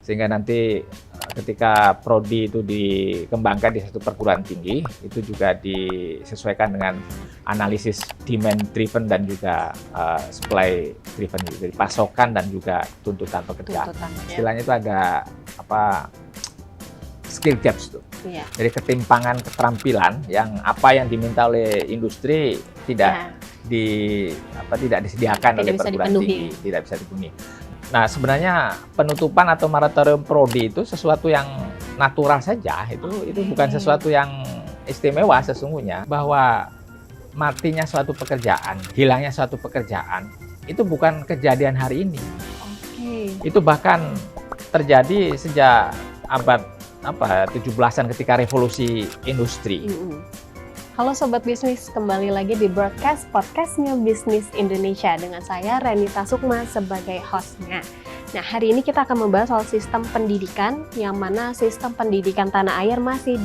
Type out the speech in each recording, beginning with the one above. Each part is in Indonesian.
Sehingga nanti ketika prodi itu dikembangkan di satu perguruan tinggi, itu juga disesuaikan dengan analisis demand driven dan juga supply driven, jadi pasokan dan juga tuntutan pekerja. Istilahnya itu ada skill gaps tuh. Jadi ketimpangan keterampilan yang apa yang diminta oleh industri tidak disediakan oleh perguruan tinggi, tidak bisa dipenuhi. Nah, sebenarnya penutupan atau moratorium prodi itu sesuatu yang natural saja. Itu bukan sesuatu yang istimewa sesungguhnya. Bahwa matinya suatu pekerjaan, hilangnya suatu pekerjaan, itu bukan kejadian hari ini. Itu bahkan terjadi sejak abad 17-an ketika revolusi industri. Halo Sobat Bisnis, kembali lagi di broadcast podcastnya Bisnis Indonesia dengan saya Renita Sukma sebagai hostnya. Nah, hari ini kita akan membahas soal sistem pendidikan, yang mana sistem pendidikan tanah air masih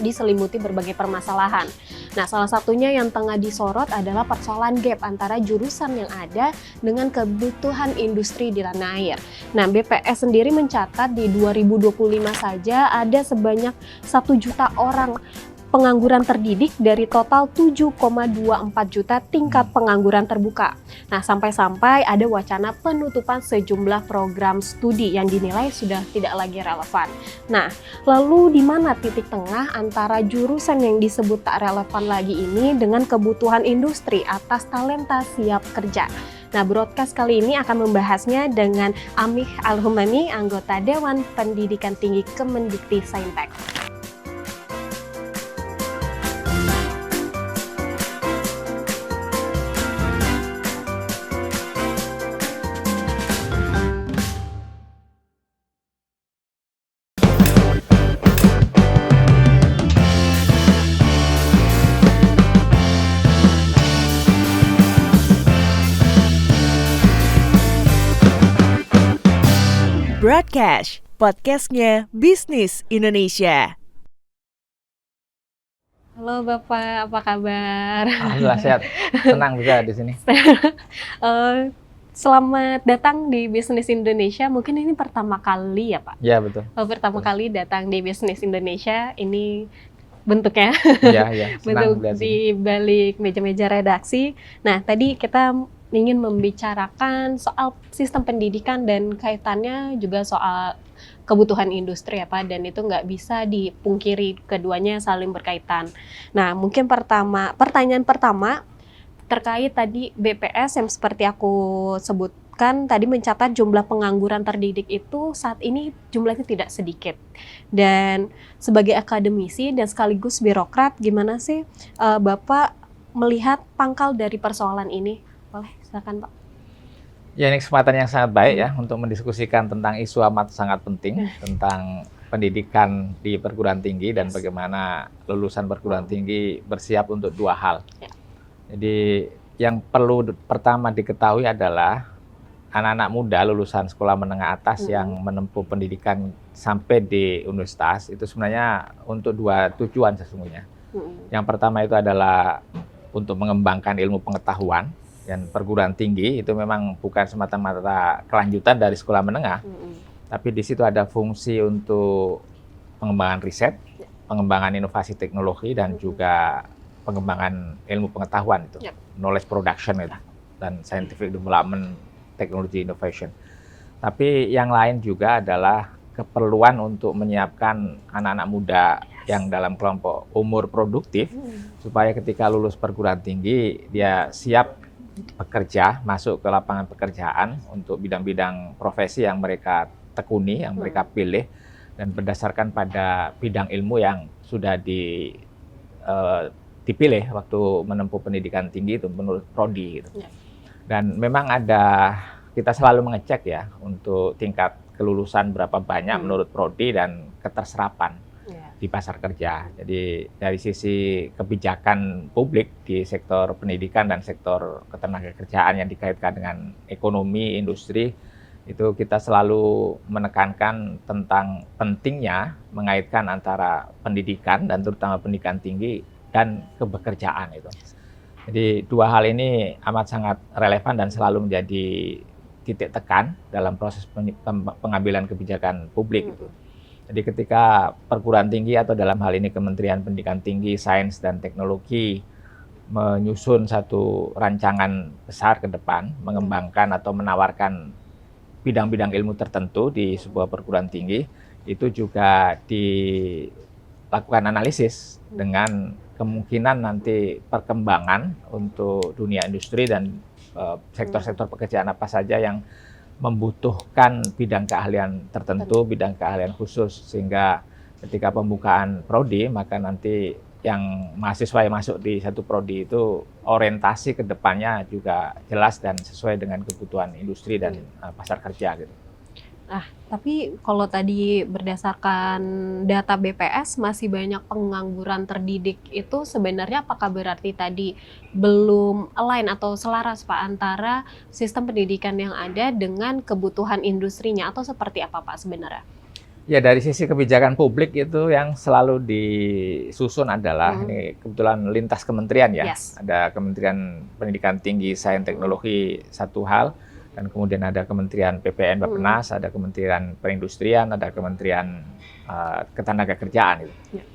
diselimuti berbagai permasalahan. Nah, salah satunya yang tengah disorot adalah persoalan gap antara jurusan yang ada dengan kebutuhan industri di tanah air. Nah, BPS sendiri mencatat di 2025 saja ada sebanyak 1 juta orang pengangguran terdidik dari total 7,24 juta tingkat pengangguran terbuka. Nah, sampai-sampai ada wacana penutupan sejumlah program studi yang dinilai sudah tidak lagi relevan. Nah, lalu di mana titik tengah antara jurusan yang disebut tak relevan lagi ini dengan kebutuhan industri atas talenta siap kerja? Nah, broadcast kali ini akan membahasnya dengan Amih Al-Humami, anggota Dewan Pendidikan Tinggi Kemendikti Saintek. Broadcast, podcastnya Bisnis Indonesia. Halo Bapak, apa kabar? Alhamdulillah sehat, senang juga di sini. Selamat datang di Bisnis Indonesia. Mungkin ini pertama kali ya Pak? Ya, betul. Pertama kali datang di Bisnis Indonesia. Ini bentuknya, bentuk di balik meja-meja redaksi. Nah, tadi kita ingin membicarakan soal sistem pendidikan dan kaitannya juga soal kebutuhan industri ya Pak, dan itu nggak bisa dipungkiri, keduanya saling berkaitan. Nah, mungkin pertanyaan pertama terkait tadi BPS yang seperti aku sebutkan tadi mencatat jumlah pengangguran terdidik itu saat ini jumlahnya tidak sedikit. Dan sebagai akademisi dan sekaligus birokrat, gimana sih Bapak melihat pangkal dari persoalan ini? Boleh, silakan Pak. Ya, ini kesempatan yang sangat baik ya untuk mendiskusikan tentang isu amat sangat penting tentang pendidikan di perguruan tinggi dan bagaimana lulusan perguruan tinggi bersiap untuk dua hal. Jadi yang perlu pertama diketahui adalah anak-anak muda lulusan sekolah menengah atas yang menempuh pendidikan sampai di universitas itu sebenarnya untuk dua tujuan sesungguhnya. Yang pertama itu adalah untuk mengembangkan ilmu pengetahuan. Dan perguruan tinggi itu memang bukan semata-mata kelanjutan dari sekolah menengah, tapi di situ ada fungsi untuk pengembangan riset, pengembangan inovasi teknologi, dan juga pengembangan ilmu pengetahuan itu, knowledge production itu, dan scientific development, technology innovation. Tapi yang lain juga adalah keperluan untuk menyiapkan anak-anak muda yang dalam kelompok umur produktif, supaya ketika lulus perguruan tinggi dia siap bekerja, masuk ke lapangan pekerjaan untuk bidang-bidang profesi yang mereka tekuni, yang mereka pilih, dan berdasarkan pada bidang ilmu yang sudah dipilih waktu menempuh pendidikan tinggi itu menurut prodi gitu. Dan memang kita selalu mengecek ya untuk tingkat kelulusan berapa banyak menurut prodi dan keterserapan di pasar kerja. Jadi dari sisi kebijakan publik di sektor pendidikan dan sektor ketenagakerjaan yang dikaitkan dengan ekonomi, industri, itu kita selalu menekankan tentang pentingnya mengaitkan antara pendidikan dan terutama pendidikan tinggi dan kebekerjaan itu. Jadi dua hal ini amat sangat relevan dan selalu menjadi titik tekan dalam proses pengambilan kebijakan publik. Gitu. Jadi ketika perguruan tinggi atau dalam hal ini Kementerian Pendidikan Tinggi, Sains dan Teknologi menyusun satu rancangan besar ke depan, mengembangkan atau menawarkan bidang-bidang ilmu tertentu di sebuah perguruan tinggi, itu juga dilakukan analisis dengan kemungkinan nanti perkembangan untuk dunia industri dan sektor-sektor pekerjaan apa saja yang membutuhkan bidang keahlian tertentu, bidang keahlian khusus, sehingga ketika pembukaan prodi, maka nanti yang mahasiswa yang masuk di satu prodi itu orientasi ke depannya juga jelas dan sesuai dengan kebutuhan industri dan pasar kerja gitu. Nah, tapi kalau tadi berdasarkan data BPS masih banyak pengangguran terdidik, itu sebenarnya apakah berarti tadi belum align atau selaras Pak antara sistem pendidikan yang ada dengan kebutuhan industrinya, atau seperti apa Pak sebenarnya? Ya, dari sisi kebijakan publik itu yang selalu disusun adalah ini kebetulan lintas kementerian ya. Yes. Ada Kementerian Pendidikan Tinggi, Sains, Teknologi satu hal, dan kemudian ada Kementerian PPN Bappenas, ada Kementerian Perindustrian, ada Kementerian Ketenagakerjaan gitu. Yeah.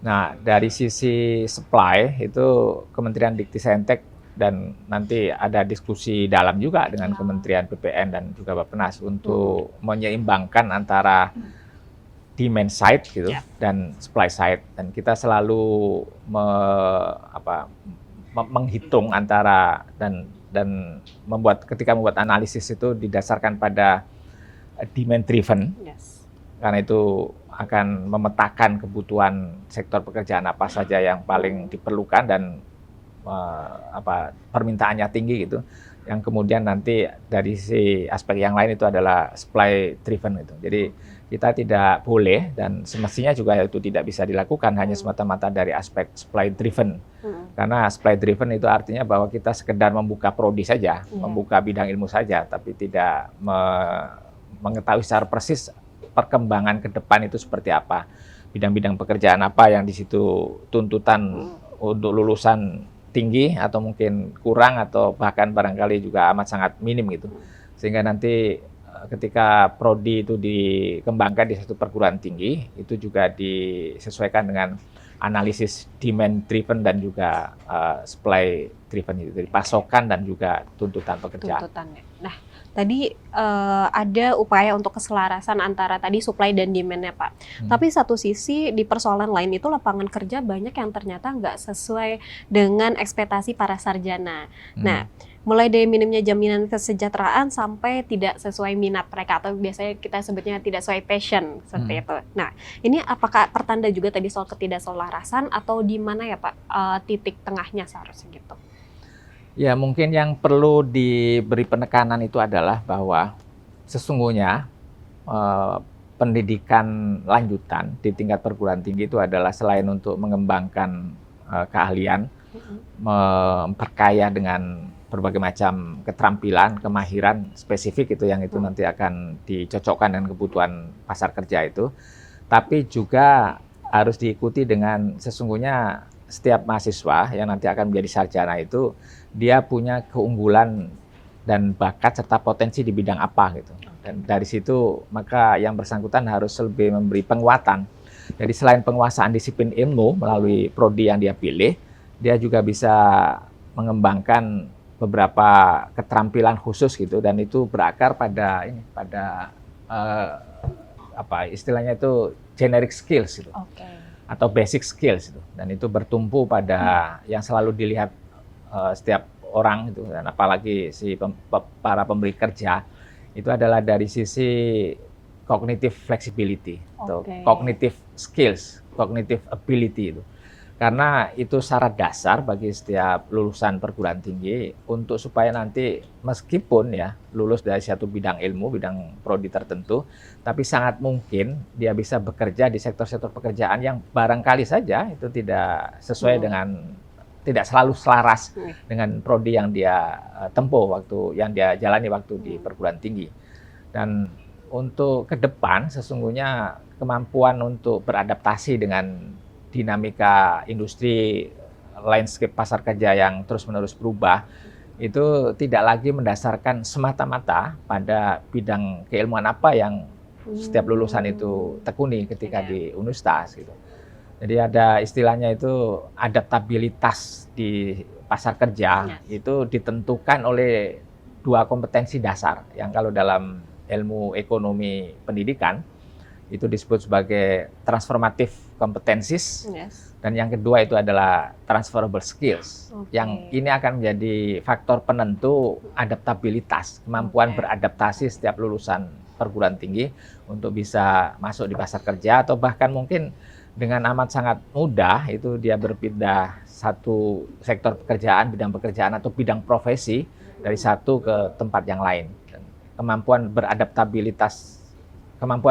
Nah, dari sisi supply itu Kementerian Diktisaintek dan nanti ada diskusi dalam juga dengan Kementerian PPN dan juga Bappenas untuk menyeimbangkan antara demand side gitu dan supply side, dan kita selalu menghitung antara dan ketika membuat analisis itu didasarkan pada demand driven. Yes. Karena itu akan memetakan kebutuhan sektor pekerjaan apa saja yang paling diperlukan dan permintaannya tinggi gitu. Yang kemudian nanti dari si aspek yang lain itu adalah supply driven gitu. Jadi kita tidak boleh dan semestinya juga itu tidak bisa dilakukan hanya semata-mata dari aspek supply driven. Karena supply driven itu artinya bahwa kita sekedar membuka prodi saja, membuka bidang ilmu saja, tapi tidak mengetahui secara persis perkembangan ke depan itu seperti apa. Bidang-bidang pekerjaan apa yang di situ tuntutan untuk lulusan tinggi atau mungkin kurang atau bahkan barangkali juga amat sangat minim gitu. Sehingga nanti ketika prodi itu dikembangkan di satu perguruan tinggi, itu juga disesuaikan dengan analisis demand driven dan juga supply driven itu, jadi pasokan dan juga tuntutan pekerjaan. Tuntutannya. Nah, tadi ada upaya untuk keselarasan antara tadi supply dan demand-nya Pak. Tapi satu sisi di persoalan lain itu lapangan kerja banyak yang ternyata nggak sesuai dengan ekspektasi para sarjana. Nah, mulai dari minimnya jaminan kesejahteraan sampai tidak sesuai minat mereka atau biasanya kita sebutnya tidak sesuai passion seperti itu. Nah, ini apakah pertanda juga tadi soal ketidakselarasan atau di mana ya Pak titik tengahnya seharusnya gitu? Ya, mungkin yang perlu diberi penekanan itu adalah bahwa sesungguhnya pendidikan lanjutan di tingkat perguruan tinggi itu adalah selain untuk mengembangkan keahlian, memperkaya dengan berbagai macam keterampilan, kemahiran spesifik itu yang itu nanti akan dicocokkan dengan kebutuhan pasar kerja itu. Tapi juga harus diikuti dengan sesungguhnya setiap mahasiswa yang nanti akan menjadi sarjana itu dia punya keunggulan dan bakat serta potensi di bidang apa gitu. Dan dari situ maka yang bersangkutan harus lebih memberi penguatan. Jadi selain penguasaan disiplin ilmu melalui prodi yang dia pilih, dia juga bisa mengembangkan beberapa keterampilan khusus gitu, dan itu berakar pada istilahnya itu generic skills gitu. Atau basic skills itu, dan itu bertumpu pada yang selalu dilihat setiap orang itu, dan apalagi para pemberi kerja itu adalah dari sisi cognitive flexibility atau cognitive skills, cognitive ability itu. Karena itu syarat dasar bagi setiap lulusan perguruan tinggi untuk supaya nanti meskipun ya lulus dari satu bidang ilmu, bidang prodi tertentu, tapi sangat mungkin dia bisa bekerja di sektor-sektor pekerjaan yang barangkali saja itu tidak sesuai dengan, tidak selalu selaras dengan prodi yang dia tempuh waktu yang dia jalani waktu di perguruan tinggi. Dan untuk ke depan sesungguhnya kemampuan untuk beradaptasi dengan dinamika industri, landscape pasar kerja yang terus-menerus berubah, itu tidak lagi mendasarkan semata-mata pada bidang keilmuan apa yang setiap lulusan itu tekuni ketika di universitas gitu. Jadi ada istilahnya itu adaptabilitas di pasar kerja itu ditentukan oleh dua kompetensi dasar yang kalau dalam ilmu ekonomi pendidikan itu disebut sebagai transformative competencies, dan yang kedua itu adalah transferable skills. Yang ini akan menjadi faktor penentu adaptabilitas, kemampuan beradaptasi setiap lulusan perguruan tinggi untuk bisa masuk di pasar kerja, atau bahkan mungkin dengan amat sangat mudah itu dia berpindah satu sektor pekerjaan, bidang pekerjaan atau bidang profesi dari satu ke tempat yang lain. Dan kemampuan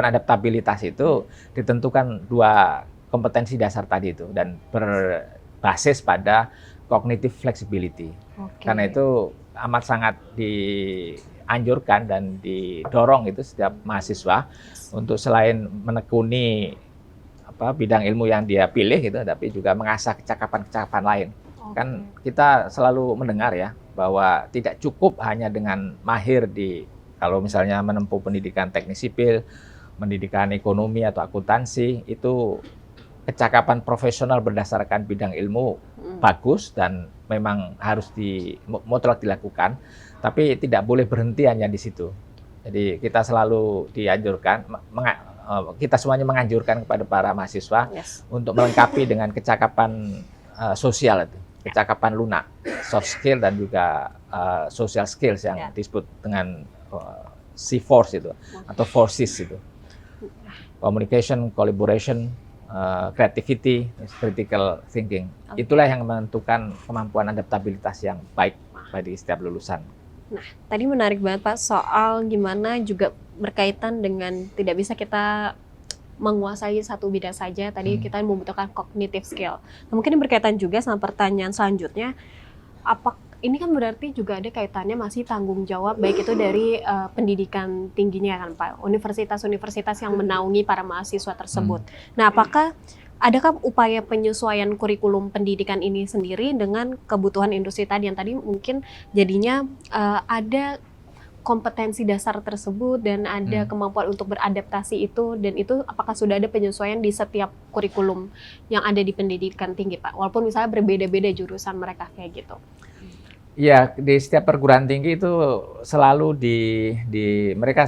adaptabilitas itu ditentukan dua kompetensi dasar tadi itu dan berbasis pada cognitive flexibility. Karena itu amat sangat dianjurkan dan didorong itu setiap mahasiswa untuk selain menekuni bidang ilmu yang dia pilih gitu, tapi juga mengasah kecakapan-kecakapan lain. Kan kita selalu mendengar ya bahwa tidak cukup hanya dengan mahir kalau misalnya menempuh pendidikan teknik sipil, pendidikan ekonomi atau akuntansi, itu kecakapan profesional berdasarkan bidang ilmu bagus dan memang harus mutlak dilakukan, tapi tidak boleh berhenti hanya di situ. Jadi kita selalu dianjurkan, kita semuanya menganjurkan kepada para mahasiswa untuk melengkapi dengan kecakapan sosial itu, kecakapan lunak, soft skill dan juga social skills yang disebut dengan C4 itu atau forces itu. Communication, collaboration, creativity, critical thinking. Itulah yang menentukan kemampuan adaptabilitas yang baik bagi setiap lulusan. Nah, tadi menarik banget Pak soal gimana juga berkaitan dengan tidak bisa kita menguasai satu bidang saja. Tadi kita membutuhkan cognitive skill. Nah, mungkin berkaitan juga sama pertanyaan selanjutnya. Ini kan berarti juga ada kaitannya masih tanggung jawab baik itu dari pendidikan tingginya kan Pak, universitas-universitas yang menaungi para mahasiswa tersebut. Nah, adakah upaya penyesuaian kurikulum pendidikan ini sendiri dengan kebutuhan industri tadi yang tadi mungkin jadinya ada kompetensi dasar tersebut dan ada kemampuan untuk beradaptasi itu, dan itu apakah sudah ada penyesuaian di setiap kurikulum yang ada di pendidikan tinggi Pak, walaupun misalnya berbeda-beda jurusan mereka kayak gitu? Iya, di setiap perguruan tinggi itu selalu mereka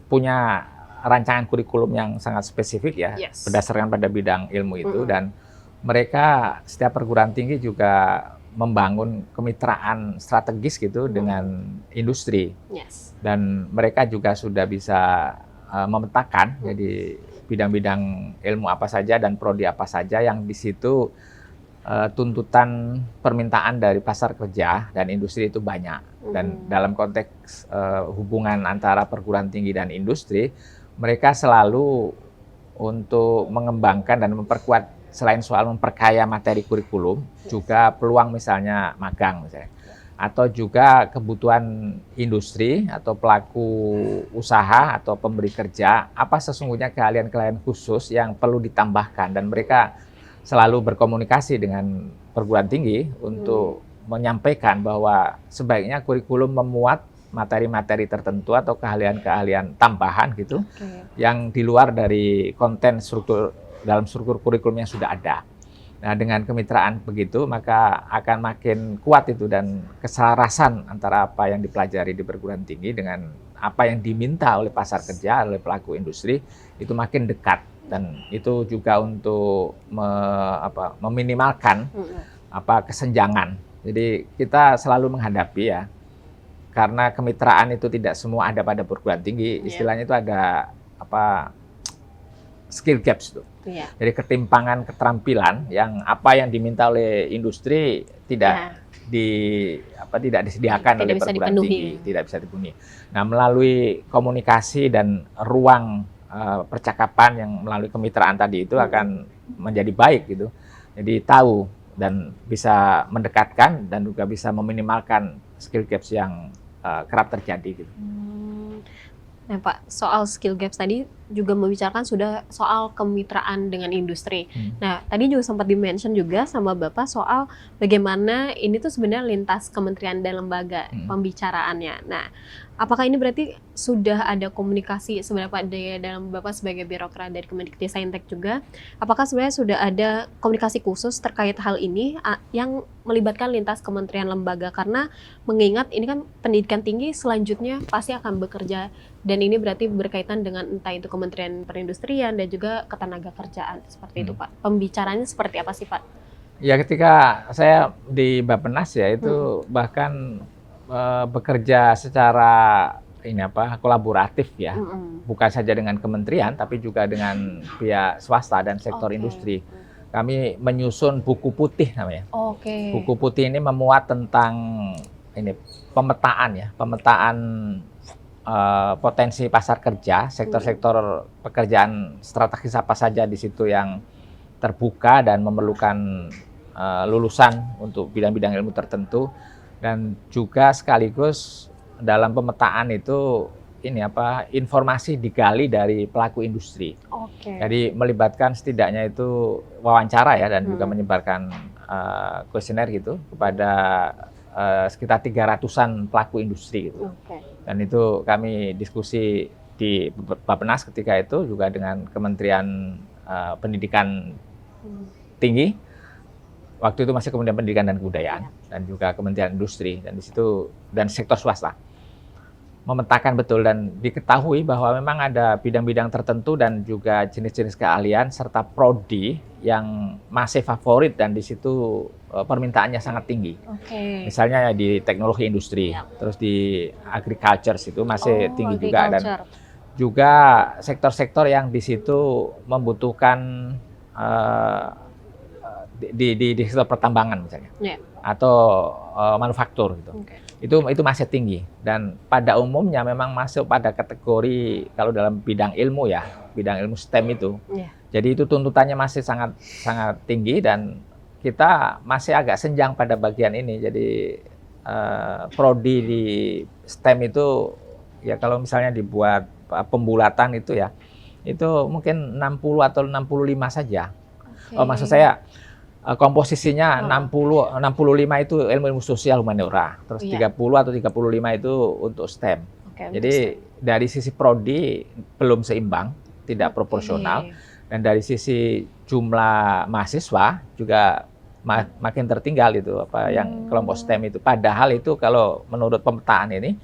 punya rancangan kurikulum yang sangat spesifik ya, berdasarkan pada bidang ilmu itu, dan mereka setiap perguruan tinggi juga membangun kemitraan strategis gitu dengan industri, dan mereka juga sudah bisa memetakan jadi bidang-bidang ilmu apa saja dan prodi apa saja yang di situ tuntutan permintaan dari pasar kerja dan industri itu banyak. Dan dalam konteks hubungan antara perguruan tinggi dan industri, mereka selalu untuk mengembangkan dan memperkuat, selain soal memperkaya materi kurikulum, juga peluang misalnya magang misalnya, atau juga kebutuhan industri atau pelaku usaha atau pemberi kerja, apa sesungguhnya keahlian-keahlian khusus yang perlu ditambahkan, dan mereka selalu berkomunikasi dengan perguruan tinggi untuk menyampaikan bahwa sebaiknya kurikulum memuat materi-materi tertentu atau keahlian-keahlian tambahan gitu, yang di luar dari konten dalam struktur kurikulum yang sudah ada. Nah, dengan kemitraan begitu maka akan makin kuat itu, dan keselarasan antara apa yang dipelajari di perguruan tinggi dengan apa yang diminta oleh pasar kerja, oleh pelaku industri itu makin dekat. Dan itu juga untuk meminimalkan kesenjangan. Jadi kita selalu menghadapi ya, karena kemitraan itu tidak semua ada pada perguruan tinggi. Istilahnya itu ada skill gaps itu. Jadi ketimpangan keterampilan yang apa yang diminta oleh industri tidak disediakan oleh perguruan tinggi, tidak bisa dipenuhi. Nah, melalui komunikasi dan ruang percakapan yang melalui kemitraan tadi itu akan menjadi baik gitu. Jadi tahu dan bisa mendekatkan dan juga bisa meminimalkan skill gaps yang kerap terjadi gitu. Nah Pak, soal skill gaps tadi juga membicarakan sudah soal kemitraan dengan industri. Hmm. Nah, tadi juga sempat di-mention juga sama Bapak soal bagaimana ini tuh sebenarnya lintas kementerian dan lembaga pembicaraannya. Nah, apakah ini berarti sudah ada komunikasi sebenarnya Pak dalam Bapak sebagai birokrat dari Kemendikbudristek juga? Apakah sebenarnya sudah ada komunikasi khusus terkait hal ini yang melibatkan lintas kementerian lembaga? Karena mengingat ini kan pendidikan tinggi selanjutnya pasti akan bekerja, dan ini berarti berkaitan dengan entah itu Kementerian Perindustrian dan juga Ketenagakerjaan seperti itu Pak. Pembicaraannya seperti apa sih Pak? Ya, ketika saya di Bappenas ya itu bahkan bekerja secara kolaboratif ya, bukan saja dengan kementerian tapi juga dengan pihak swasta dan sektor industri. Kami menyusun buku putih namanya. Buku putih ini memuat tentang pemetaan potensi pasar kerja, sektor-sektor pekerjaan strategis apa saja di situ yang terbuka dan memerlukan lulusan untuk bidang-bidang ilmu tertentu, dan juga sekaligus dalam pemetaan itu informasi digali dari pelaku industri. Jadi melibatkan setidaknya itu wawancara ya, dan juga menyebarkan kuesioner gitu kepada sekitar 300-an pelaku industri gitu. Dan itu kami diskusi di Bappenas ketika itu juga dengan Kementerian Pendidikan Tinggi. Waktu itu masih Kementerian Pendidikan dan Kebudayaan, dan juga Kementerian Industri, dan di situ dan sektor swasta memetakan betul dan diketahui bahwa memang ada bidang-bidang tertentu dan juga jenis-jenis keahlian serta prodi yang masih favorit dan di situ permintaannya sangat tinggi. Misalnya ya di teknologi industri, terus di agriculture itu masih tinggi juga, dan juga sektor-sektor yang di situ membutuhkan di sektor pertambangan misalnya, atau manufaktur gitu. Itu masih tinggi, dan pada umumnya memang masuk pada kategori kalau dalam bidang ilmu ya, bidang ilmu STEM itu. Jadi itu tuntutannya masih sangat tinggi, dan kita masih agak senjang pada bagian ini. Jadi prodi di STEM itu ya kalau misalnya dibuat pembulatan itu ya, itu mungkin 60 atau 65 saja. Maksud saya komposisinya 65 itu ilmu sosial humaniora, terus 30 atau 35 itu untuk STEM. Jadi dari sisi prodi belum seimbang, tidak proporsional, dan dari sisi jumlah mahasiswa juga makin tertinggal itu yang kelompok STEM itu. Padahal itu kalau menurut pemetaan ini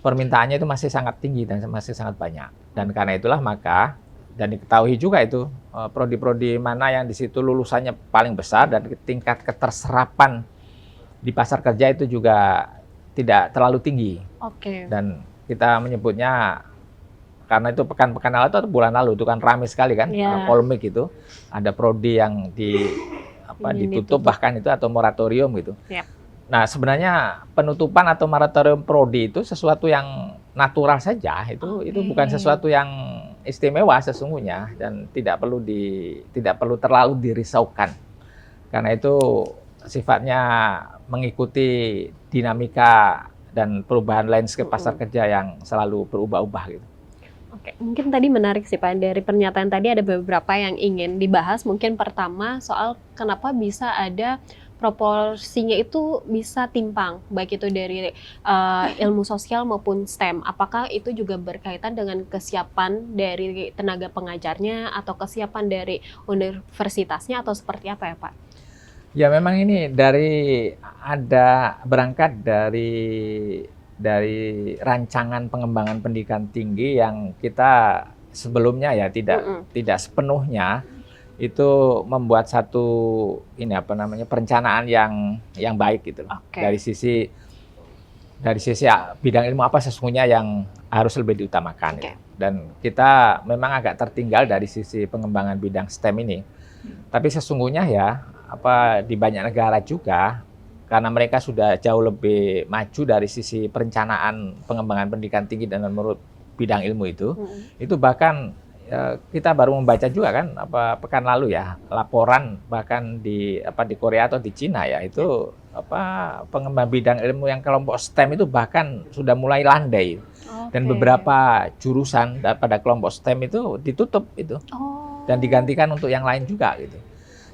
permintaannya itu masih sangat tinggi dan masih sangat banyak. Dan karena itulah maka, dan diketahui juga itu prodi-prodi mana yang di situ lulusannya paling besar dan tingkat keterserapan di pasar kerja itu juga tidak terlalu tinggi. Dan kita menyebutnya, karena itu pekan-pekan lalu atau bulan lalu itu kan ramai sekali kan, polemik itu, ada prodi yang ditutup bahkan itu, atau moratorium gitu. Nah, sebenarnya penutupan atau moratorium prodi itu sesuatu yang natural saja, itu bukan sesuatu yang istimewa sesungguhnya, dan tidak perlu terlalu dirisaukan, karena itu sifatnya mengikuti dinamika dan perubahan landscape pasar kerja yang selalu berubah-ubah gitu. Mungkin tadi menarik sih Pak, dari pernyataan tadi ada beberapa yang ingin dibahas. Mungkin pertama soal kenapa bisa ada proporsinya itu bisa timpang, baik itu dari ilmu sosial maupun STEM. Apakah itu juga berkaitan dengan kesiapan dari tenaga pengajarnya atau kesiapan dari universitasnya, atau seperti apa ya Pak? Ya memang ini berangkat dari rancangan pengembangan pendidikan tinggi yang kita sebelumnya ya tidak sepenuhnya itu membuat satu perencanaan yang baik gitu loh. Dari sisi bidang ilmu apa sesungguhnya yang harus lebih diutamakan gitu. Dan kita memang agak tertinggal dari sisi pengembangan bidang STEM ini. Tapi sesungguhnya ya di banyak negara juga, karena mereka sudah jauh lebih maju dari sisi perencanaan pengembangan pendidikan tinggi dan menurut bidang ilmu itu bahkan kita baru membaca juga kan pekan lalu ya laporan bahkan di Korea atau di Cina ya, itu pengembangan bidang ilmu yang kelompok STEM itu bahkan sudah mulai landai. Dan beberapa jurusan pada kelompok STEM itu ditutup itu dan digantikan untuk yang lain juga gitu.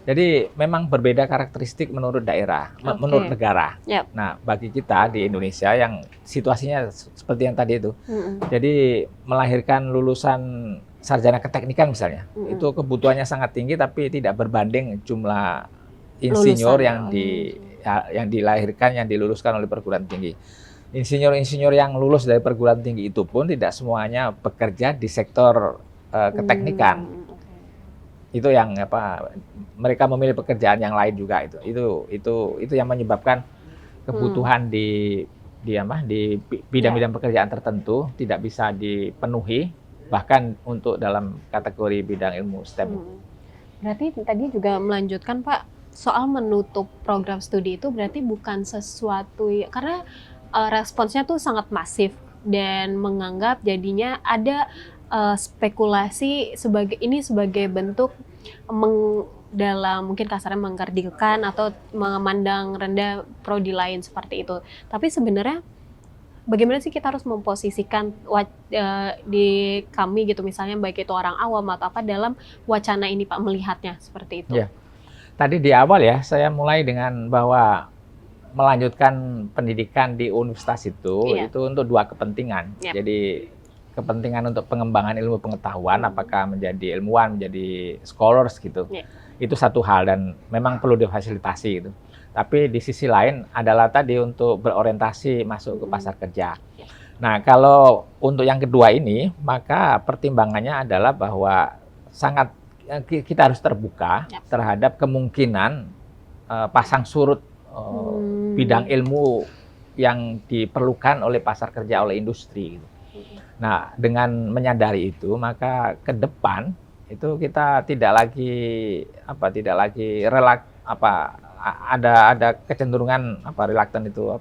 Jadi memang berbeda karakteristik menurut daerah, menurut negara. Yep. Nah, bagi kita di Indonesia yang situasinya seperti yang tadi itu, jadi melahirkan lulusan sarjana keteknikan misalnya, itu kebutuhannya sangat tinggi tapi tidak berbanding jumlah insinyur yang dilahirkan, yang diluluskan oleh perguruan tinggi. Insinyur-insinyur yang lulus dari perguruan tinggi itu pun tidak semuanya bekerja di sektor keteknikan. Itu yang mereka memilih pekerjaan yang lain juga itu yang menyebabkan kebutuhan di bidang-bidang pekerjaan tertentu tidak bisa dipenuhi bahkan untuk dalam kategori bidang ilmu STEM. Berarti tadi juga melanjutkan Pak soal menutup program studi itu berarti bukan sesuatu karena responsnya tuh sangat masif dan menganggap jadinya ada spekulasi sebagai bentuk dalam mungkin kasarnya mengkerdilkan atau memandang rendah prodi lain seperti itu. Tapi sebenarnya bagaimana sih kita harus memposisikan di kami gitu misalnya baik itu orang awam atau apa dalam wacana ini Pak melihatnya seperti itu? Ya. Tadi di awal ya saya mulai dengan bahwa melanjutkan pendidikan di universitas itu untuk dua kepentingan. Jadi kepentingan untuk pengembangan ilmu pengetahuan, apakah menjadi ilmuwan, menjadi scholars gitu. Itu satu hal dan memang perlu difasilitasi gitu. Tapi di sisi lain adalah tadi untuk berorientasi masuk ke pasar kerja. Nah, kalau untuk yang kedua ini, maka pertimbangannya adalah bahwa kita harus terbuka terhadap kemungkinan pasang surut bidang ilmu yang diperlukan oleh pasar kerja, oleh industri gitu. Nah, dengan menyadari itu, maka ke depan itu kita tidak lagi ada kecenderungan relaktan itu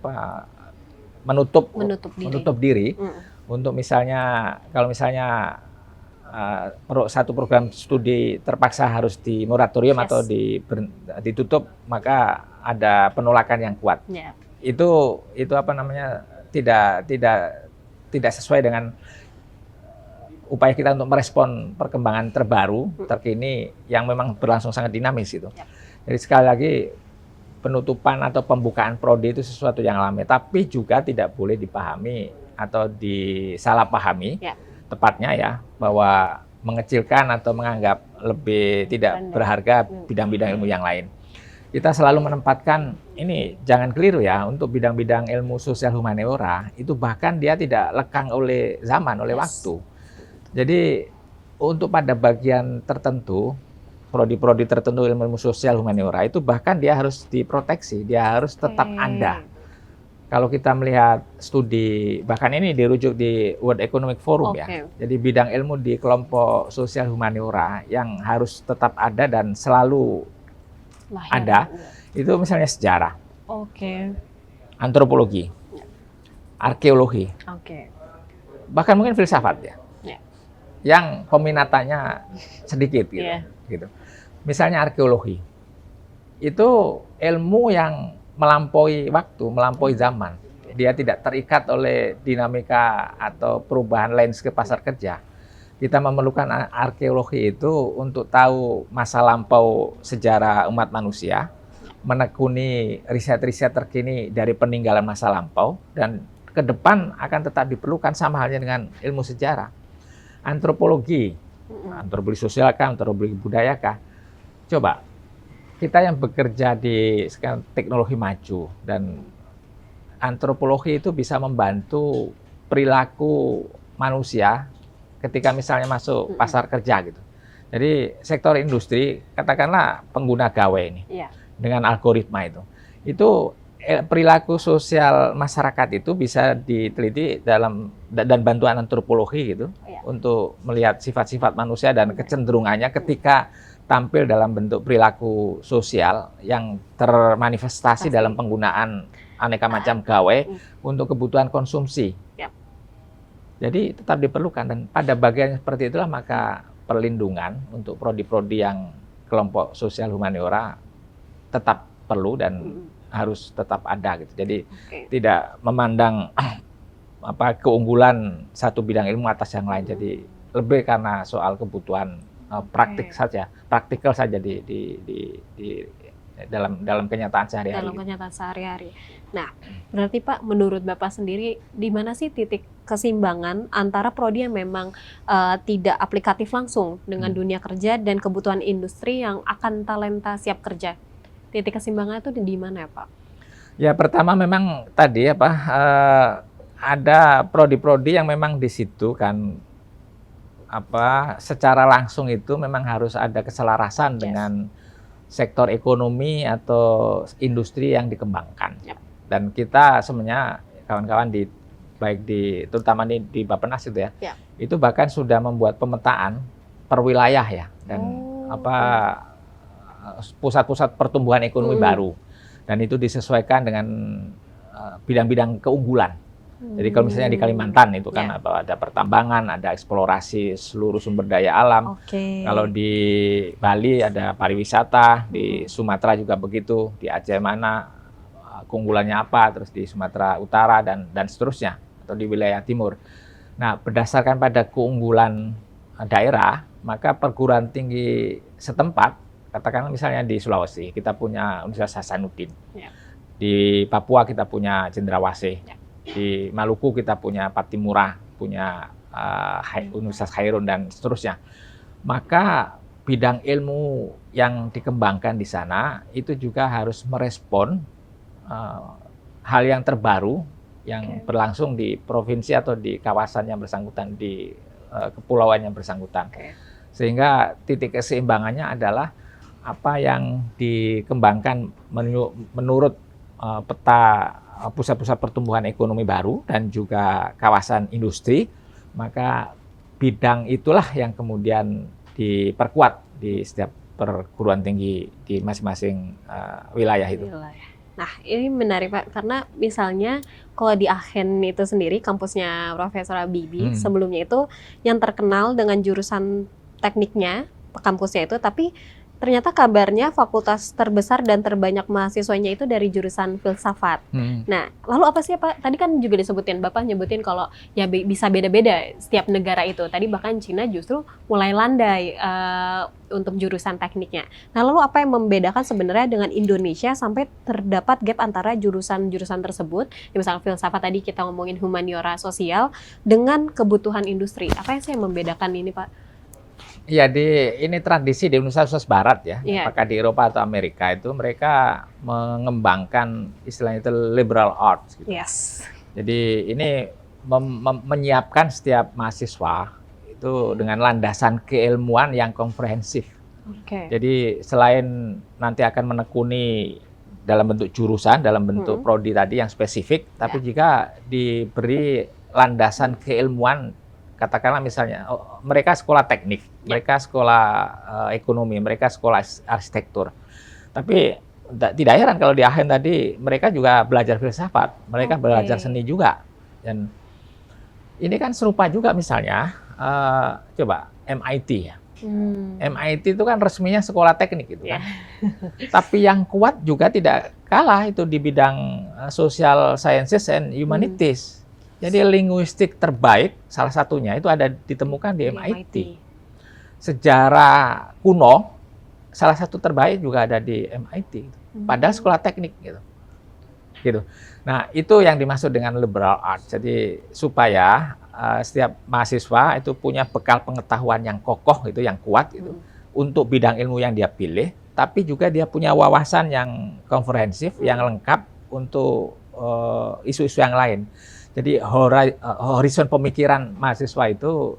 menutup diri untuk misalnya kalau misalnya satu program studi terpaksa harus di moratorium atau ditutup, maka ada penolakan yang kuat. Itu tidak sesuai dengan upaya kita untuk merespon perkembangan terbaru, terkini yang memang berlangsung sangat dinamis itu. Jadi sekali lagi penutupan atau pembukaan prodi itu sesuatu yang alami, tapi juga tidak boleh dipahami atau disalahpahami, tepatnya ya, bahwa mengecilkan atau menganggap lebih tidak berharga bidang-bidang ilmu yang lain. Kita selalu menempatkan ini jangan keliru ya, untuk bidang-bidang ilmu sosial humaniora itu bahkan dia tidak lekang oleh zaman, oleh waktu. Jadi untuk pada bagian tertentu, prodi-prodi tertentu ilmu sosial humaniora itu bahkan dia harus diproteksi, dia harus tetap ada. Kalau kita melihat studi, bahkan ini dirujuk di World Economic Forum ya. Jadi bidang ilmu di kelompok sosial humaniora yang harus tetap ada dan selalu ada, itu misalnya sejarah, antropologi, arkeologi, bahkan mungkin filsafat ya, yang peminatannya sedikit gitu. Misalnya arkeologi, itu ilmu yang melampaui waktu, melampaui zaman. Dia tidak terikat oleh dinamika atau perubahan landscape pasar kerja. Kita memerlukan arkeologi itu untuk tahu masa lampau sejarah umat manusia, menekuni riset-riset terkini dari peninggalan masa lampau, dan ke depan akan tetap diperlukan sama halnya dengan ilmu sejarah. Antropologi sosial kah, antropologi budaya kah? Coba, kita yang bekerja di sekarang teknologi maju, dan antropologi itu bisa membantu perilaku manusia ketika misalnya masuk pasar kerja gitu. Jadi sektor industri, katakanlah pengguna gawe ini, dengan algoritma itu perilaku sosial masyarakat itu bisa diteliti dan bantuan antropologi gitu, untuk melihat sifat-sifat manusia dan kecenderungannya ketika tampil dalam bentuk perilaku sosial yang termanifestasi dalam penggunaan aneka macam gawe untuk kebutuhan konsumsi. Jadi tetap diperlukan, dan pada bagian seperti itulah maka perlindungan untuk prodi-prodi yang kelompok sosial humaniora tetap perlu dan harus tetap ada gitu. Jadi Oke. tidak memandang keunggulan satu bidang ilmu atas yang lain. Jadi lebih karena soal kebutuhan praktikal saja di dalam kenyataan sehari-hari. Dalam kenyataan sehari-hari. Nah, berarti Pak, menurut Bapak sendiri, di mana sih titik keseimbangan antara prodi yang memang tidak aplikatif langsung dengan dunia kerja dan kebutuhan industri yang akan talenta siap kerja? Titik keseimbangan itu di mana ya Pak? Ya pertama memang tadi ada prodi-prodi yang memang di situ kan secara langsung itu memang harus ada keselarasan dengan sektor ekonomi atau industri yang dikembangkan. Dan kita sebenarnya kawan-kawan terutama di Bappenas itu ya, itu bahkan sudah membuat pemetaan per wilayah ya, dan pusat-pusat pertumbuhan ekonomi baru, dan itu disesuaikan dengan bidang-bidang keunggulan. Jadi kalau misalnya di Kalimantan itu kan ada pertambangan, ada eksplorasi seluruh sumber daya alam. Kalau di Bali ada pariwisata, di Sumatera juga begitu, di Aceh mana keunggulannya apa, terus di Sumatera Utara dan seterusnya, atau di wilayah timur. Nah, berdasarkan pada keunggulan daerah, maka perguruan tinggi setempat, katakanlah misalnya di Sulawesi, kita punya Universitas Hasanuddin. Di Papua kita punya Cendrawasih. Di Maluku kita punya Patimura, punya Universitas Khairun dan seterusnya. Maka bidang ilmu yang dikembangkan di sana itu juga harus merespon hal yang terbaru yang berlangsung di provinsi atau di kawasan yang bersangkutan, di kepulauan yang bersangkutan. Sehingga titik keseimbangannya adalah apa yang dikembangkan menurut peta pusat-pusat pertumbuhan ekonomi baru dan juga kawasan industri, maka bidang itulah yang kemudian diperkuat di setiap perguruan tinggi di masing-masing wilayah itu. Nah, ini menarik Pak, karena misalnya kalau di Aachen itu sendiri, kampusnya Profesor Habibie, sebelumnya itu yang terkenal dengan jurusan tekniknya, kampusnya itu, tapi ternyata kabarnya fakultas terbesar dan terbanyak mahasiswanya itu dari jurusan filsafat. Nah, lalu apa sih Pak? Tadi kan juga disebutin, Bapak nyebutin kalau ya bisa beda-beda setiap negara itu. Tadi bahkan Cina justru mulai landai untuk jurusan tekniknya. Nah, lalu apa yang membedakan sebenarnya dengan Indonesia sampai terdapat gap antara jurusan-jurusan tersebut, ya misalnya filsafat tadi kita ngomongin humaniora sosial, dengan kebutuhan industri. Apa yang membedakan ini Pak? Ya, ini tradisi di Universitas Barat ya, apakah di Eropa atau Amerika itu mereka mengembangkan istilahnya itu liberal arts. Gitu. Jadi ini menyiapkan setiap mahasiswa itu dengan landasan keilmuan yang komprehensif. Jadi selain nanti akan menekuni dalam bentuk jurusan, dalam bentuk prodi tadi yang spesifik, tapi juga diberi landasan keilmuan. Katakanlah misalnya mereka sekolah teknik, mereka sekolah ekonomi, mereka sekolah arsitektur. Tapi tidak heran kalau di Aachen tadi mereka juga belajar filsafat, mereka belajar seni juga. Dan ini kan serupa juga misalnya, coba MIT ya. MIT itu kan resminya sekolah teknik gitu kan. Tapi yang kuat juga tidak kalah itu di bidang social sciences and humanities. Jadi linguistik terbaik salah satunya itu ada ditemukan di MIT. Sejarah kuno salah satu terbaik juga ada di MIT. Padahal sekolah teknik gitu. Nah, itu yang dimaksud dengan liberal arts. Jadi supaya setiap mahasiswa itu punya bekal pengetahuan yang kokoh gitu, yang kuat gitu untuk bidang ilmu yang dia pilih, tapi juga dia punya wawasan yang komprehensif, yang lengkap untuk isu-isu yang lain. Jadi horizon pemikiran mahasiswa itu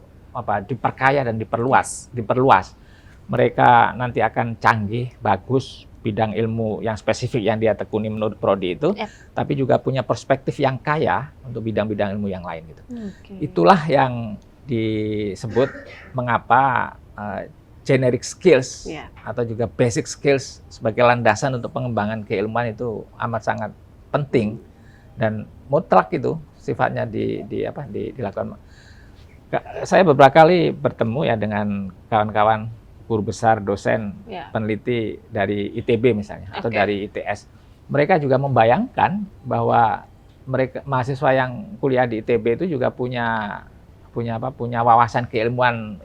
diperkaya dan diperluas. Mereka nanti akan canggih, bagus bidang ilmu yang spesifik yang dia tekuni menurut prodi itu, tapi juga punya perspektif yang kaya untuk bidang-bidang ilmu yang lain gitu. Itulah yang disebut mengapa generic skills atau juga basic skills sebagai landasan untuk pengembangan keilmuan itu amat sangat penting dan mutlak itu sifatnya dilakukan. Saya beberapa kali bertemu ya dengan kawan-kawan guru besar, dosen, peneliti dari ITB misalnya atau dari ITS. mereka juga membayangkan bahwa mereka mahasiswa yang kuliah di ITB itu juga punya wawasan keilmuan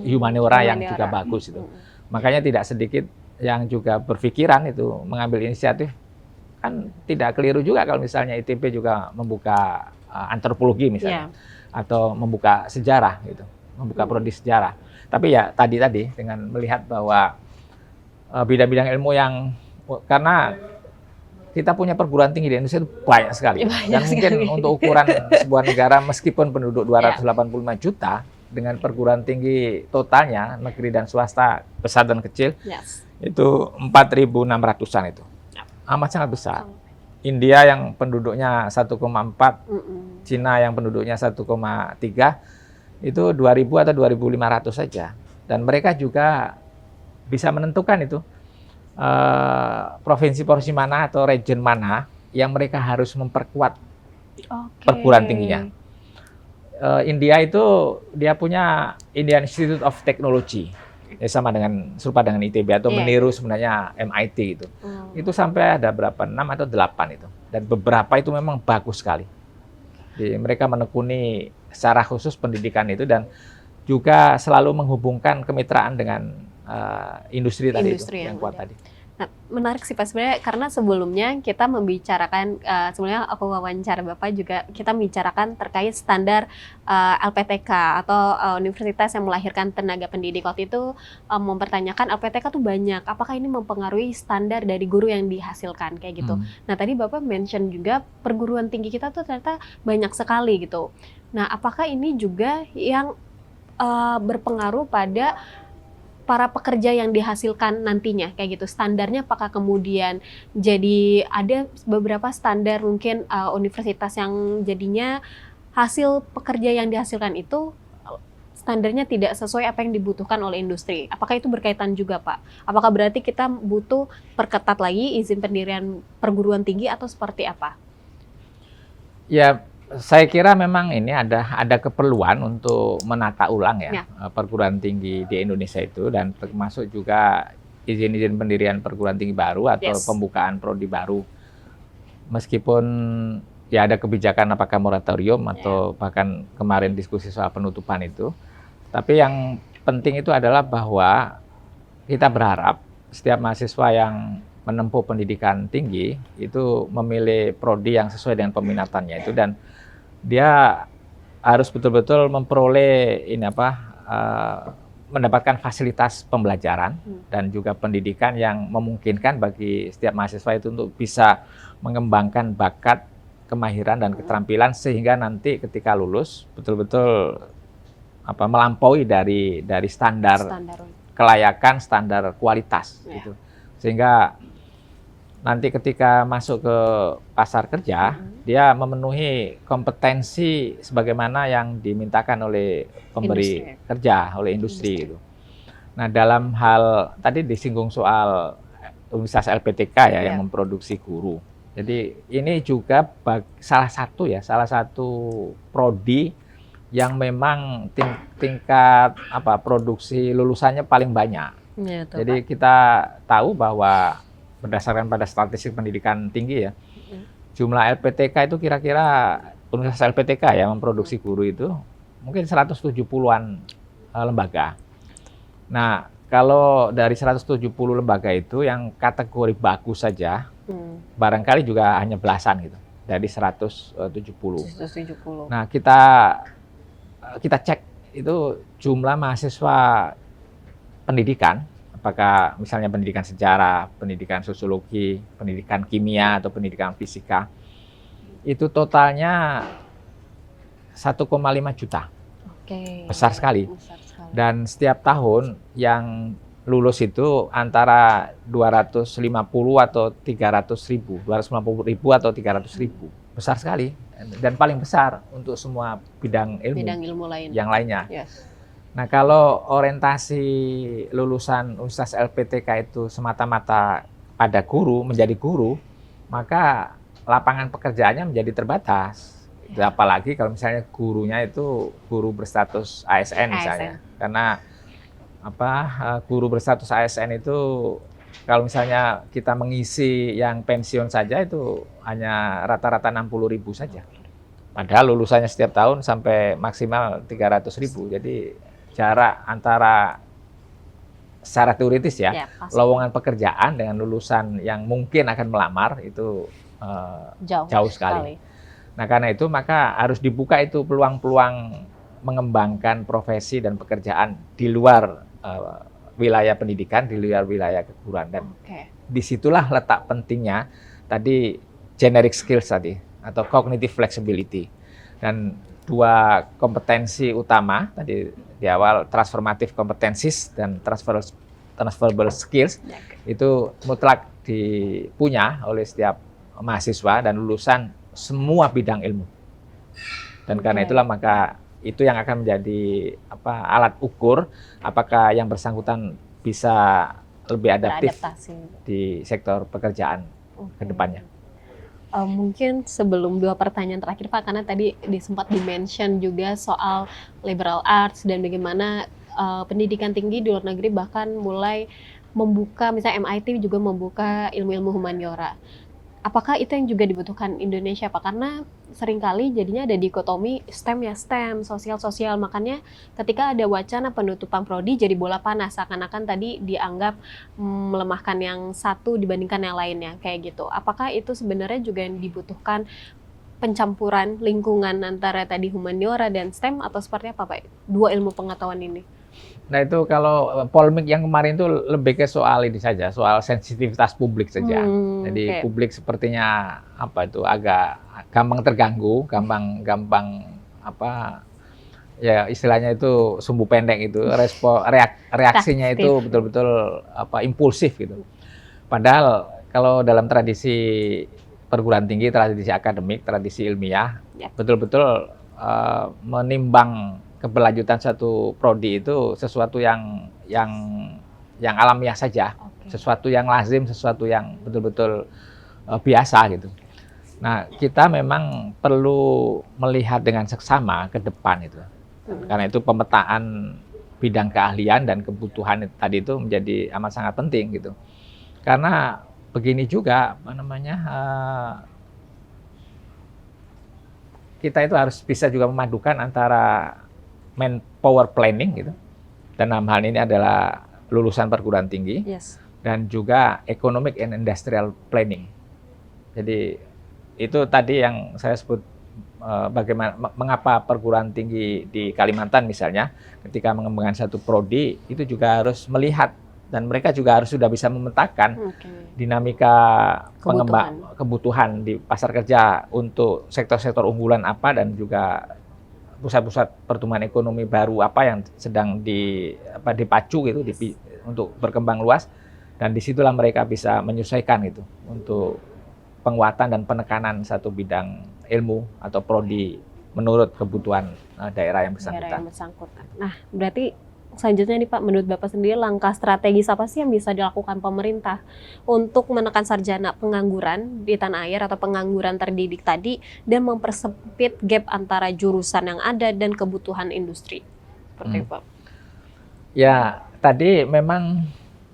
humaniora yang juga bagus itu. Makanya tidak sedikit yang juga berpikiran itu mengambil inisiatif. Kan tidak keliru juga kalau misalnya ITB juga membuka antropologi misalnya, atau membuka sejarah gitu, membuka prodi sejarah. Tapi ya tadi dengan melihat bahwa bidang-bidang ilmu yang, karena kita punya perguruan tinggi di Indonesia itu banyak sekali. Dan mungkin untuk ukuran sebuah negara meskipun penduduk 285 juta, dengan perguruan tinggi totalnya negeri dan swasta besar dan kecil itu 4.600-an itu. Amat sangat besar. India yang penduduknya 1,4, Cina yang penduduknya 1,3, itu 2.000 atau 2.500 saja. Dan mereka juga bisa menentukan itu provinsi-provinsi mana atau region mana yang mereka harus memperkuat perguruan tingginya. India itu dia punya Indian Institute of Technology, serupa dengan ITB atau meniru sebenarnya MIT itu. Itu sampai ada berapa, 6 atau 8 itu. Dan beberapa itu memang bagus sekali. Jadi mereka menekuni secara khusus pendidikan itu dan juga selalu menghubungkan kemitraan dengan industri tadi itu yang kuat tadi. Nah, menarik sih Pak sebenarnya, karena sebelumnya kita membicarakan, sebenarnya aku wawancara Bapak juga, kita membicarakan terkait standar LPTK atau universitas yang melahirkan tenaga pendidik. Waktu itu mempertanyakan LPTK tuh banyak, apakah ini mempengaruhi standar dari guru yang dihasilkan kayak gitu. Nah tadi Bapak mention juga perguruan tinggi kita tuh ternyata banyak sekali gitu. Nah apakah ini juga yang berpengaruh pada para pekerja yang dihasilkan nantinya kayak gitu, standarnya apakah kemudian jadi ada beberapa standar mungkin universitas yang jadinya hasil pekerja yang dihasilkan itu standarnya tidak sesuai apa yang dibutuhkan oleh industri. Apakah itu berkaitan juga Pak? Apakah berarti kita butuh perketat lagi izin pendirian perguruan tinggi atau seperti apa? Ya, saya kira memang ini ada keperluan untuk menata ulang ya perguruan tinggi di Indonesia itu, dan termasuk juga izin-izin pendirian perguruan tinggi baru atau pembukaan prodi baru. Meskipun ya ada kebijakan apakah moratorium atau bahkan kemarin diskusi soal penutupan itu. Tapi yang penting itu adalah bahwa kita berharap setiap mahasiswa yang menempuh pendidikan tinggi itu memilih prodi yang sesuai dengan peminatannya itu, dan dia harus betul-betul memperoleh mendapatkan fasilitas pembelajaran dan juga pendidikan yang memungkinkan bagi setiap mahasiswa itu untuk bisa mengembangkan bakat, kemahiran dan keterampilan sehingga nanti ketika lulus betul-betul melampaui dari standar kelayakan, standar kualitas gitu. Sehingga nanti ketika masuk ke pasar kerja, dia memenuhi kompetensi sebagaimana yang dimintakan oleh pemberi kerja, oleh industri gitu. Nah, dalam hal tadi disinggung soal Universitas LPTK yang memproduksi guru. Jadi ini juga salah satu prodi yang memang tingkat produksi lulusannya paling banyak. Jadi kita tahu bahwa berdasarkan pada statistik pendidikan tinggi ya, jumlah LPTK itu kira-kira Universitas LPTK yang memproduksi guru itu mungkin 170-an lembaga. Nah, kalau dari 170 lembaga itu yang kategori bagus saja, barangkali juga hanya belasan gitu, dari 170. Nah, kita cek itu jumlah mahasiswa pendidikan, apakah misalnya pendidikan sejarah, pendidikan sosiologi, pendidikan kimia, atau pendidikan fisika, itu totalnya 1,5 juta. Besar sekali. Dan setiap tahun yang lulus itu antara 250 atau 300 ribu, 250 ribu atau 300 ribu. Besar sekali. Dan paling besar untuk semua bidang ilmu yang lainnya. Nah, kalau orientasi lulusan Universitas LPTK itu semata-mata pada guru, menjadi guru, maka lapangan pekerjaannya menjadi terbatas. Apalagi kalau misalnya gurunya itu guru berstatus ASN misalnya. Karena guru berstatus ASN itu Kalau misalnya kita mengisi yang pensiun saja itu hanya rata-rata 60.000 saja. Padahal lulusannya setiap tahun sampai maksimal 300.000. Jadi jarak antara secara teoritis ya, pasti. lowongan pekerjaan dengan lulusan yang mungkin akan melamar itu jauh sekali. Nah, karena itu maka harus dibuka itu peluang-peluang mengembangkan profesi dan pekerjaan di luar wilayah pendidikan, di luar wilayah keguruan. Dan disitulah letak pentingnya tadi generic skills tadi atau cognitive flexibility. Dan dua kompetensi utama tadi di awal, transformative competencies dan transferable skills, itu mutlak dipunya oleh setiap mahasiswa dan lulusan semua bidang ilmu. Dan karena itulah maka itu yang akan menjadi alat ukur apakah yang bersangkutan bisa lebih adaptif di sektor pekerjaan ke depannya. Mungkin sebelum 2 pertanyaan terakhir Pak, karena tadi sempat di-mention juga soal liberal arts dan bagaimana pendidikan tinggi di luar negeri bahkan mulai membuka, misalnya MIT juga membuka ilmu-ilmu humaniora. Apakah itu yang juga dibutuhkan Indonesia Pak? Karena seringkali jadinya ada dikotomi STEM ya STEM, sosial-sosial. Makanya ketika ada wacana penutupan prodi jadi bola panas, seakan-akan tadi dianggap melemahkan yang satu dibandingkan yang lainnya, kayak gitu. Apakah itu sebenarnya juga yang dibutuhkan pencampuran lingkungan antara tadi humaniora dan STEM atau seperti apa Pak? Dua ilmu pengetahuan ini. Nah itu kalau polemik yang kemarin itu lebih ke soal ini saja, soal sensitivitas publik saja. Jadi publik sepertinya agak gampang terganggu, gampang ya istilahnya itu sumbu pendek itu, reaksinya itu betul-betul impulsif gitu. Padahal kalau dalam tradisi perguruan tinggi, tradisi akademik, tradisi ilmiah, betul-betul menimbang keberlanjutan satu prodi itu sesuatu yang alamiah saja, sesuatu yang lazim, sesuatu yang betul-betul biasa gitu. Nah, kita memang perlu melihat dengan seksama ke depan itu. Karena itu pemetaan bidang keahlian dan kebutuhan tadi itu menjadi amat sangat penting gitu. Karena begini juga kita itu harus bisa juga memadukan antara manpower planning gitu, dan dalam hal ini adalah lulusan perguruan tinggi, dan juga economic and industrial planning. Jadi itu tadi yang saya sebut bagaimana mengapa perguruan tinggi di Kalimantan misalnya ketika mengembangkan satu prodi itu juga harus melihat dan mereka juga harus sudah bisa memetakan dinamika kebutuhan di pasar kerja untuk sektor-sektor unggulan apa dan juga pusat-pusat pertumbuhan ekonomi baru apa yang sedang dipacu gitu untuk berkembang luas, dan disitulah mereka bisa menyesuaikan gitu untuk penguatan dan penekanan satu bidang ilmu atau prodi menurut kebutuhan daerah yang bersangkutan. Nah, berarti selanjutnya nih Pak, menurut Bapak sendiri langkah strategis apa sih yang bisa dilakukan pemerintah untuk menekan sarjana pengangguran di tanah air atau pengangguran terdidik tadi dan mempersempit gap antara jurusan yang ada dan kebutuhan industri? Seperti Pak. Ya, tadi memang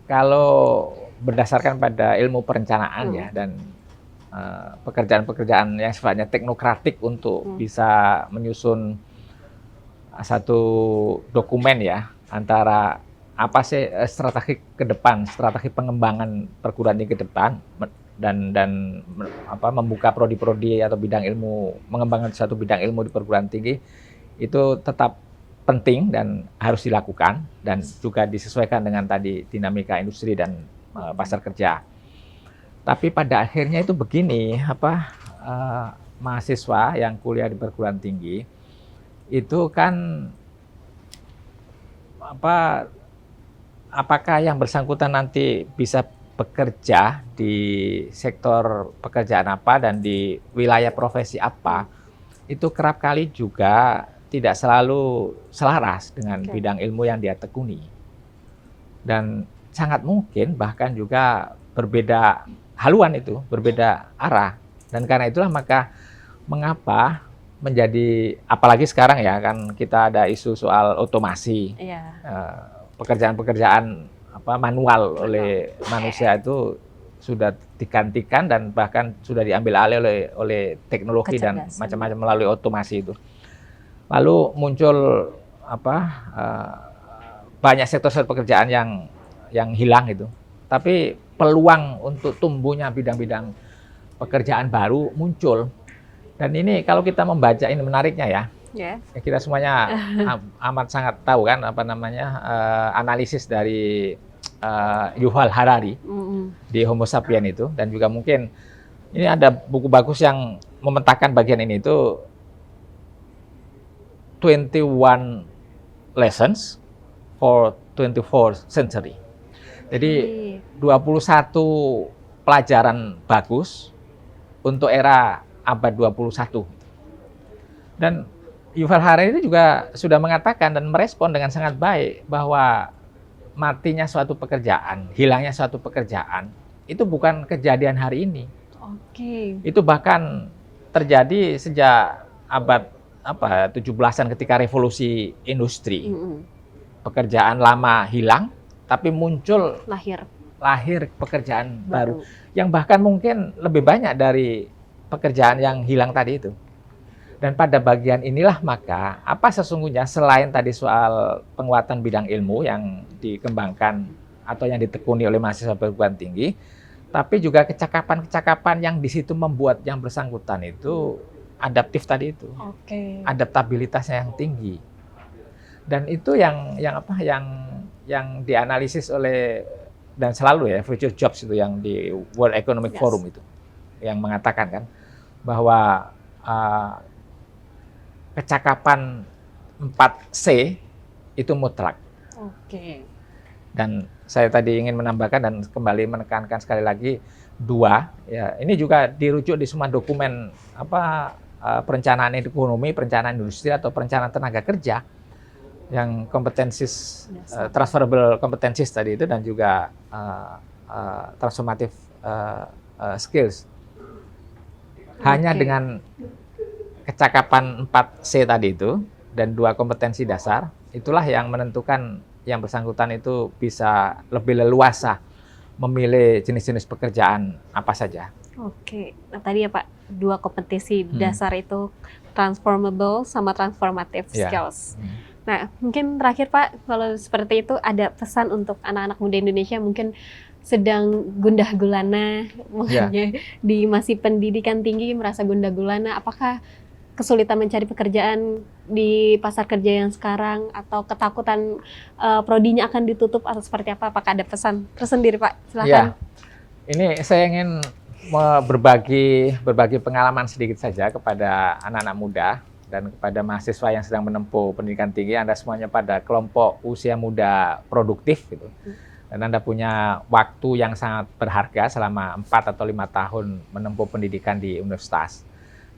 kalau berdasarkan pada ilmu perencanaan ya dan pekerjaan-pekerjaan yang sifatnya teknokratik untuk bisa menyusun satu dokumen ya antara apa sih strategi ke depan, strategi pengembangan perguruan tinggi ke depan dan membuka prodi-prodi atau bidang ilmu, mengembangkan satu bidang ilmu di perguruan tinggi itu tetap penting dan harus dilakukan dan juga disesuaikan dengan tadi dinamika industri dan pasar kerja. Tapi pada akhirnya itu begini, mahasiswa yang kuliah di perguruan tinggi itu kan apakah yang bersangkutan nanti bisa bekerja di sektor pekerjaan apa dan di wilayah profesi apa, itu kerap kali juga tidak selalu selaras dengan bidang ilmu yang dia tekuni. Dan sangat mungkin bahkan juga berbeda haluan itu, berbeda arah. Dan karena itulah maka mengapa menjadi, apalagi sekarang ya kan kita ada isu soal otomasi, pekerjaan-pekerjaan manual oleh manusia itu sudah digantikan dan bahkan sudah diambil alih oleh teknologi dan Kecerdasan. macam-macam melalui otomasi itu. Lalu muncul banyak sektor-sektor pekerjaan yang hilang itu. Tapi peluang untuk tumbuhnya bidang-bidang pekerjaan baru muncul. Dan ini kalau kita membaca, ini menariknya ya. Ya. Ya, kita semuanya amat sangat tahu kan analisis dari Yuval Harari di Homo Sapiens itu, dan juga mungkin ini ada buku bagus yang memetakan bagian ini itu 21 lessons for 24th century. Jadi 21 pelajaran bagus untuk era abad 21. Dan Yuval Harari itu juga sudah mengatakan dan merespon dengan sangat baik bahwa matinya suatu pekerjaan, hilangnya suatu pekerjaan, itu bukan kejadian hari ini. Oke. Itu bahkan terjadi sejak abad 17-an ketika revolusi industri. Pekerjaan lama hilang, tapi muncul lahir pekerjaan baru yang bahkan mungkin lebih banyak dari pekerjaan yang hilang tadi itu. Dan pada bagian inilah maka apa sesungguhnya selain tadi soal penguatan bidang ilmu yang dikembangkan atau yang ditekuni oleh mahasiswa perguruan tinggi, tapi juga kecakapan-kecakapan yang di situ membuat yang bersangkutan itu adaptif tadi itu. Oke. Adaptabilitasnya yang tinggi. Dan itu yang dianalisis oleh, dan selalu ya, Future Jobs itu yang di World Economic Forum itu yang mengatakan kan bahwa kecakapan 4C itu mutlak. Oke. Dan saya tadi ingin menambahkan dan kembali menekankan sekali lagi 2 ya, ini juga dirujuk di semua dokumen perencanaan ekonomi, perencanaan industri atau perencanaan tenaga kerja yang kompetensis transferable competencies tadi itu, dan juga transformative skills. Hanya dengan kecakapan 4C tadi itu dan 2 kompetensi dasar, itulah yang menentukan yang bersangkutan itu bisa lebih leluasa memilih jenis-jenis pekerjaan apa saja. Oke, nah tadi ya Pak, 2 kompetensi dasar itu transformable sama transformative skills. Nah, mungkin terakhir Pak, kalau seperti itu ada pesan untuk anak-anak muda Indonesia mungkin sedang gundah gulana, makanya di masih pendidikan tinggi merasa gundah gulana, apakah kesulitan mencari pekerjaan di pasar kerja yang sekarang atau ketakutan prodinya akan ditutup atau seperti apa? Apakah ada pesan tersendiri Pak? Silakan. Ya, ini saya ingin berbagi pengalaman sedikit saja kepada anak-anak muda dan kepada mahasiswa yang sedang menempuh pendidikan tinggi. Anda semuanya pada kelompok usia muda produktif gitu. Dan Anda punya waktu yang sangat berharga selama 4 atau 5 tahun menempuh pendidikan di universitas.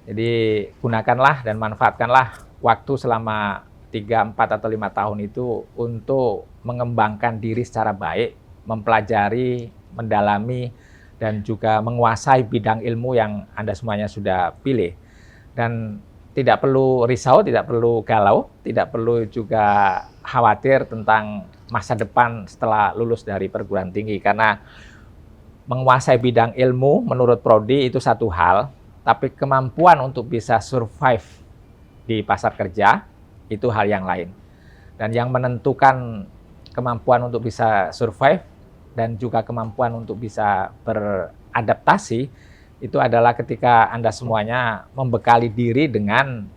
Jadi gunakanlah dan manfaatkanlah waktu selama 3, 4 atau 5 tahun itu untuk mengembangkan diri secara baik, mempelajari, mendalami, dan juga menguasai bidang ilmu yang Anda semuanya sudah pilih. Dan tidak perlu risau, tidak perlu galau, tidak perlu juga khawatir tentang masa depan setelah lulus dari perguruan tinggi. Karena menguasai bidang ilmu menurut prodi itu satu hal, tapi kemampuan untuk bisa survive di pasar kerja itu hal yang lain. Dan yang menentukan kemampuan untuk bisa survive dan juga kemampuan untuk bisa beradaptasi itu adalah ketika Anda semuanya membekali diri dengan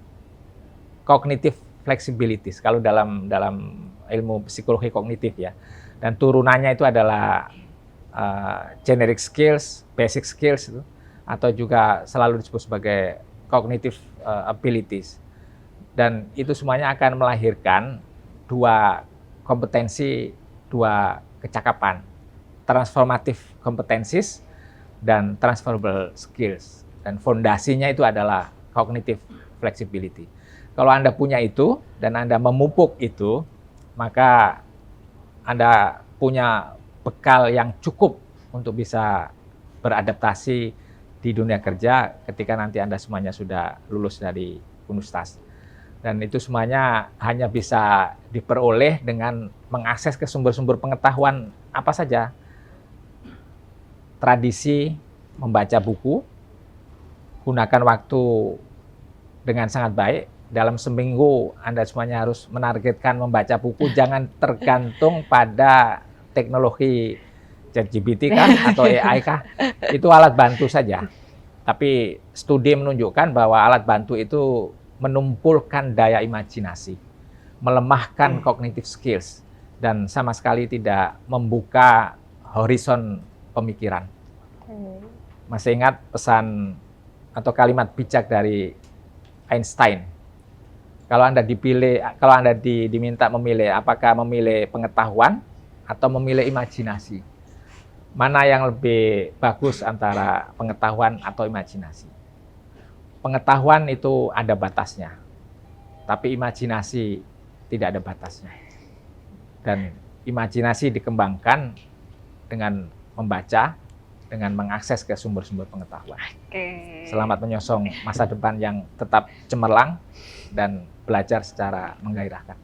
cognitive flexibility. Kalau dalam ilmu psikologi kognitif ya. Dan turunannya itu adalah generic skills, basic skills itu, atau juga selalu disebut sebagai cognitive abilities. Dan itu semuanya akan melahirkan 2 kompetensi, 2 kecakapan, transformative competencies dan transferable skills. Dan fondasinya itu adalah cognitive flexibility. Kalau Anda punya itu dan Anda memupuk itu, maka Anda punya bekal yang cukup untuk bisa beradaptasi di dunia kerja ketika nanti Anda semuanya sudah lulus dari universitas. Dan itu semuanya hanya bisa diperoleh dengan mengakses ke sumber-sumber pengetahuan apa saja. Tradisi membaca buku, gunakan waktu dengan sangat baik. Dalam seminggu Anda semuanya harus menargetkan membaca buku, jangan tergantung pada teknologi ChatGPT kah atau AI kah. Itu alat bantu saja. Tapi studi menunjukkan bahwa alat bantu itu menumpulkan daya imajinasi, melemahkan cognitive skills, dan sama sekali tidak membuka horizon pemikiran. Masih ingat pesan atau kalimat bijak dari Einstein? Kalau Anda diminta memilih, apakah memilih pengetahuan atau memilih imajinasi? Mana yang lebih bagus antara pengetahuan atau imajinasi? Pengetahuan itu ada batasnya, tapi imajinasi tidak ada batasnya. Dan imajinasi dikembangkan dengan membaca, dengan mengakses ke sumber-sumber pengetahuan. Selamat menyosong masa depan yang tetap cemerlang dan belajar secara menggairahkan.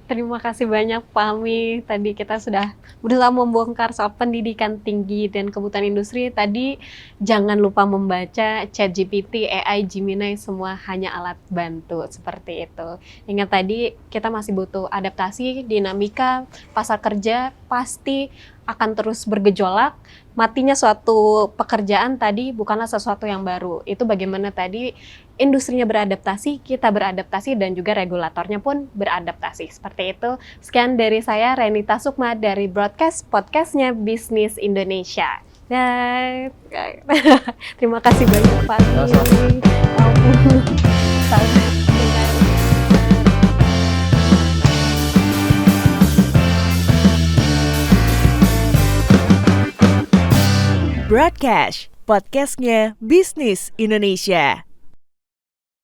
Terima kasih banyak Pak Ami. Tadi kita sudah berusaha membongkar soal pendidikan tinggi dan kebutuhan industri. Tadi jangan lupa membaca ChatGPT, AI, Gemini, semua hanya alat bantu seperti itu. Ingat tadi kita masih butuh adaptasi, dinamika, pasar kerja pasti akan terus bergejolak. Matinya suatu pekerjaan tadi bukanlah sesuatu yang baru. Itu bagaimana tadi industrinya beradaptasi, kita beradaptasi, dan juga regulatornya pun beradaptasi. Seperti itu. Sekian dari saya, Renita Sukma, dari Podcastnya Bisnis Indonesia. Dan terima kasih banyak Pak Ami. Broadcast, podcastnya Bisnis Indonesia.